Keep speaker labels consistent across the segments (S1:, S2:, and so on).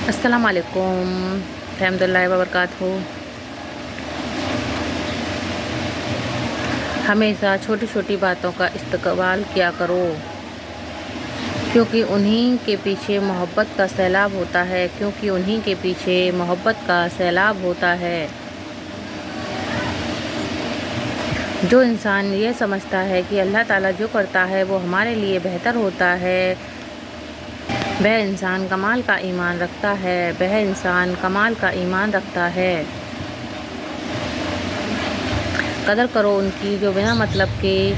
S1: अस्सलाम वालेकुम रहमतुल्लाहि व बरकातहू। हमेशा छोटी छोटी बातों का इस्तकबाल किया करो, क्योंकि उन्हीं के पीछे मोहब्बत का सैलाब होता है क्योंकि उन्हीं के पीछे मोहब्बत का सैलाब होता है। जो इंसान ये समझता है कि अल्लाह ताला जो करता है वो हमारे लिए बेहतर होता है, वह इंसान कमाल का ईमान रखता है, वह इंसान कमाल का ईमान रखता है। कदर करो उनकी जो बिना मतलब के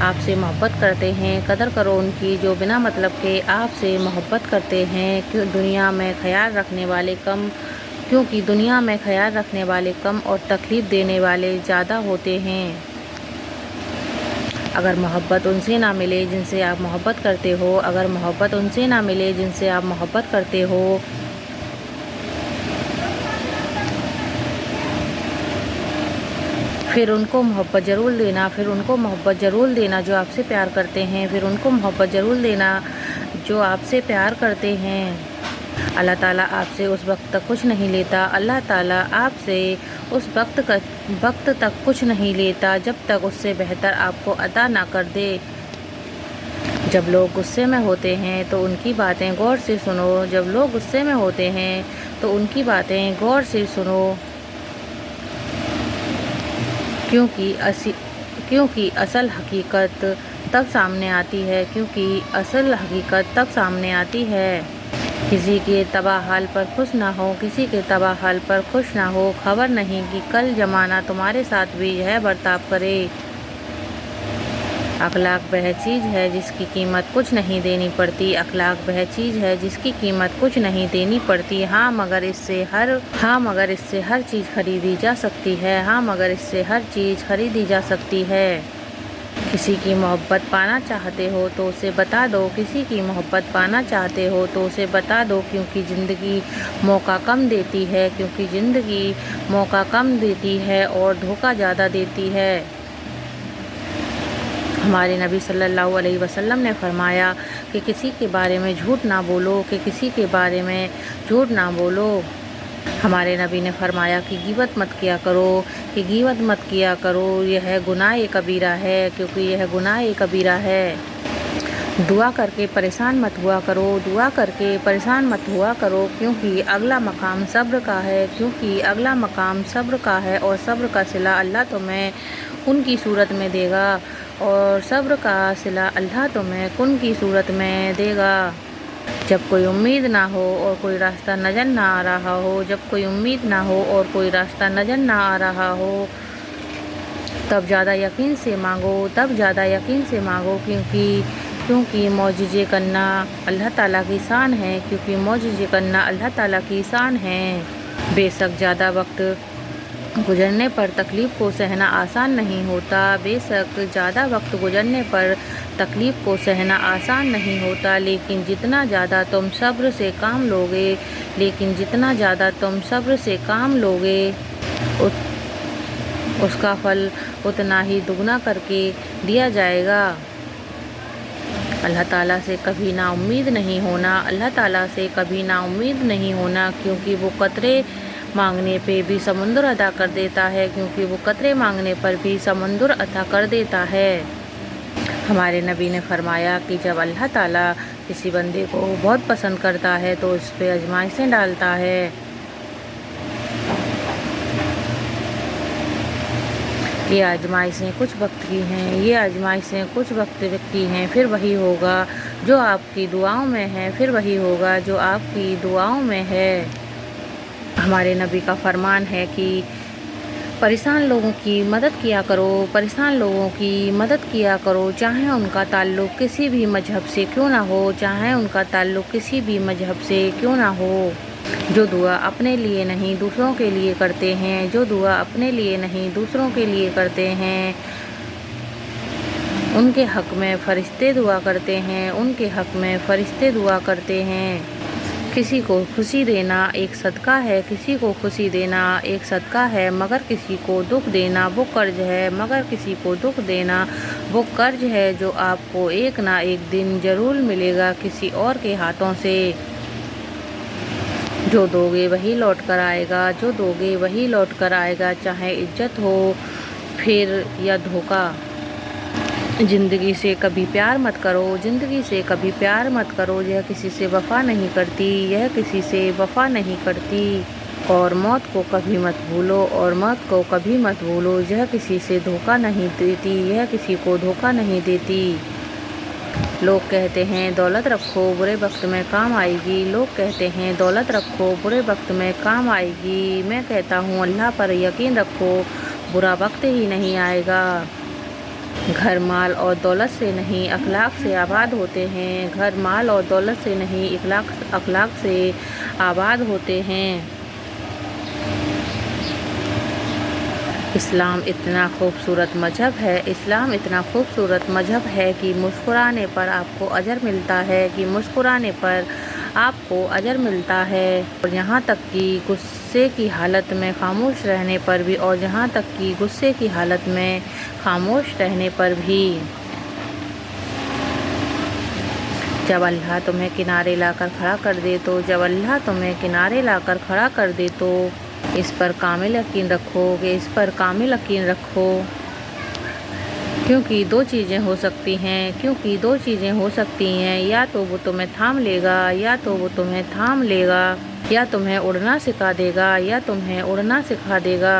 S1: आपसे मोहब्बत करते हैं, कदर करो उनकी जो बिना मतलब के आपसे मोहब्बत करते हैं, क्योंकि दुनिया में ख्याल रखने वाले कम और तकलीफ़ देने वाले ज़्यादा होते हैं। अगर मोहब्बत उनसे ना मिले जिनसे आप मोहब्बत करते हो, अगर मोहब्बत उनसे ना मिले जिनसे आप मोहब्बत करते हो, फिर उनको मोहब्बत ज़रूर देना जो आपसे प्यार करते हैं, फिर उनको मोहब्बत ज़रूर देना जो आपसे प्यार करते हैं। अल्लाह ताला आपसे उस वक्त तक कुछ नहीं लेता, अल्लाह ताला आपसे उस वक्त तक कुछ नहीं लेता जब तक उससे बेहतर आपको अता ना कर दे। जब लोग गुस्से में होते हैं तो उनकी बातें गौर से सुनो, जब लोग गुस्से में होते हैं तो उनकी बातें गौर से सुनो, क्योंकि असल हकीकत तब सामने आती है। किसी के तबाह हाल पर खुश ना हो, खबर नहीं कि कल ज़माना तुम्हारे साथ भी यह बर्ताव करे। अखलाक वह चीज़ है जिसकी कीमत कुछ नहीं देनी पड़ती, हाँ मगर इससे हर चीज़ खरीदी जा सकती है। किसी की मोहब्बत पाना चाहते हो तो उसे बता दो, क्योंकि ज़िंदगी मौका कम देती है और धोखा ज़्यादा देती है। हमारे नबी सल्लल्लाहु अलैहि वसल्लम ने फरमाया कि किसी के बारे में झूठ ना बोलो। हमारे नबी ने फरमाया कि गीबत मत किया करो, यह गुनाह कबीरा है। दुआ करके परेशान मत हुआ करो, क्योंकि अगला मकाम सब्र का है और सब्र का सिला अल्लाह तुम्हें उनकी सूरत में देगा, जब कोई उम्मीद ना हो और कोई रास्ता नज़र ना आ रहा हो, तब ज़्यादा यकीन से मांगो, क्योंकि मौजिज़े करना अल्लाह ताला की शान है। बेशक ज़्यादा वक्त गुजरने पर तकलीफ़ को सहना आसान नहीं होता, लेकिन जितना ज़्यादा तुम सब्र से काम लोगे उसका फल उतना ही दुगना करके दिया जाएगा। अल्लाह ताला से कभी ना उम्मीद नहीं होना, क्योंकि वो कतरे मांगने पे भी समुंदर अदा कर देता है। हमारे नबी ने फरमाया कि जब अल्लाह ताला किसी बंदे को बहुत पसंद करता है तो उस पे आजमाइशें डालता है। ये आजमाइशें कुछ वक्त की हैं, फिर वही होगा जो आपकी दुआओं में है। हमारे नबी का फरमान है कि परेशान लोगों की मदद किया करो, चाहे उनका ताल्लुक़ किसी भी मजहब से क्यों ना हो। जो दुआ अपने लिए नहीं दूसरों के लिए करते हैं, उनके हक़ में फरिश्ते दुआ करते हैं। किसी को खुशी देना एक सदका है, मगर किसी को दुख देना वो कर्ज है जो आपको एक ना एक दिन ज़रूर मिलेगा किसी और के हाथों से। جو دو گے وہی لوٹ کر آئے گا، جو دو گے وہی لوٹ کر آئے گا، چاہے عزت ہو پھر یا دھوکہ۔ زندگی سے کبھی پیار مت کرو، زندگی سے کبھی پیار مت کرو، یہ کسی سے وفا نہیں کرتی، یہ کسی سے وفا نہیں کرتی۔ اور موت کو کبھی مت بھولو، اور موت کو کبھی مت بھولو، یہ کسی سے دھوکہ نہیں دیتی، یہ کسی کو دھوکہ نہیں دیتی۔ لوگ کہتے ہیں دولت رکھو برے وقت میں کام آئے گی، لوگ کہتے ہیں دولت رکھو برے وقت میں کام آئے گی، میں کہتا ہوں اللہ پر یقین رکھو، برا وقت ہی نہیں آئے گا۔ گھر مال اور دولت سے نہیں اخلاق سے آباد ہوتے ہیں، گھر مال اور دولت سے نہیں اخلاق سے آباد ہوتے ہیں۔ اسلام اتنا خوبصورت مذہب ہے، اسلام اتنا خوبصورت مذہب ہے کہ مسکرانے پر آپ کو اجر ملتا ہے، کہ مسکرانے پر آپ کو اجر ملتا ہے، اور یہاں تک کہ غصے کی حالت میں خاموش رہنے پر بھی، اور یہاں تک کہ غصے کی حالت میں خاموش رہنے پر بھی۔ جب اللہ تمہیں کنارے لا کر کھڑا کر دے تو، جب اللہ تمہیں کنارے لا کر کھڑا کر دے تو اس پر کامل یقین رکھو، کہ اس پر کامل یقین رکھو، کیونکہ دو چیزیں ہو سکتی ہیں، کیونکہ دو چیزیں ہو سکتی ہیں، یا تو وہ تمہیں تھام لے گا، یا تو وہ تمہیں تھام لے گا، یا تمہیں اڑنا سکھا دے گا، یا تمہیں اڑنا سکھا دے گا۔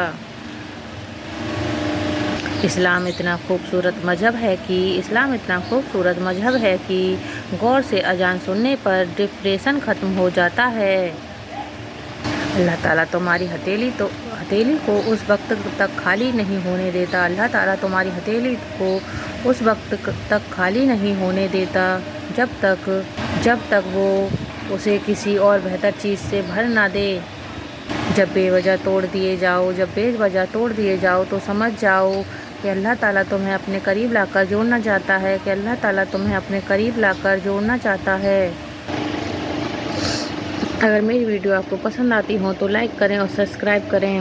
S1: اسلام اتنا خوبصورت مذہب ہے کہ، اسلام اتنا خوبصورت مذہب ہے کہ غور سے اذان سننے پر ڈپریشن ختم ہو جاتا ہے۔ اللہ تعالیٰ تمہاری ہتھیلی کو اس وقت تک خالی نہیں ہونے دیتا، اللہ تعالیٰ تمہاری ہتھیلی کو اس وقت تک خالی نہیں ہونے دیتا جب تک وہ اسے کسی اور بہتر چیز سے بھر نہ دے۔ جب بے وجہ توڑ دیے جاؤ تو سمجھ جاؤ کہ اللہ تعالیٰ تمہیں اپنے قریب لا کر جوڑنا چاہتا ہے، کہ اللہ تعالیٰ تمہیں اپنے قریب لا کر جوڑنا چاہتا ہے۔ اگر میری ویڈیو آپ کو پسند آتی ہو تو لائک کریں اور سبسکرائب کریں۔